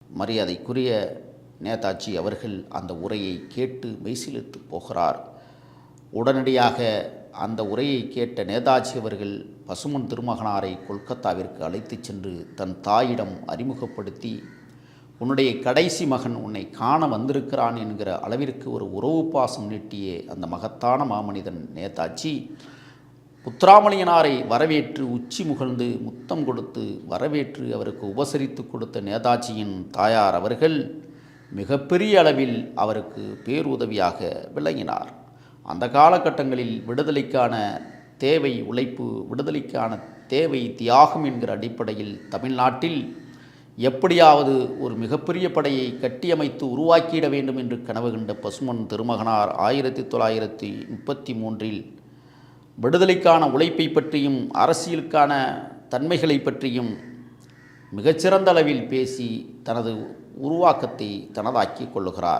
மரியாதைக்குரிய நேதாஜி அவர்கள் அந்த உரையை கேட்டு மெய்சிலிர்த்து போகிறார். உடனடியாக அந்த உரையை கேட்ட நேதாஜி அவர்கள் பசும்பொன் திருமகனாரை கொல்கத்தாவிற்கு அழைத்துச் சென்று தன் தாயிடம் அறிமுகப்படுத்தி, உன்னுடைய கடைசி மகன் உன்னை காண வந்திருக்கிறான் என்கிற அளவிற்கு ஒரு உறவு பாசம் நீட்டிய அந்த மகத்தான மாமனிதன் நேதாஜி முத்துராமலிங்கனாரை வரவேற்று உச்சி முகழ்ந்து முத்தம் கொடுத்து வரவேற்று அவருக்கு உபசரித்து கொடுத்த நேதாஜியின் தாயார் அவர்கள் மிகப்பெரிய அளவில் அவருக்கு பேருதவியாக விளங்கினார். அந்த காலகட்டங்களில் விடுதலைக்கான தேவை உழைப்பு, விடுதலைக்கான தேவை தியாகம் என்கிற அடிப்படையில் தமிழ்நாட்டில் எப்படியாவது ஒரு மிகப்பெரிய படையை கட்டியமைத்து உருவாக்கிட வேண்டும் என்று கனவு கண்ட பசும்பொன் திருமகனார் 1933 விடுதலைக்கான உழைப்பை பற்றியும் அரசியலுக்கான தன்மைகளை பற்றியும் மிகச்சிறந்த அளவில் பேசி தனது உருவாக்கத்தை தனதாக்கி கொள்ளுகிறார்.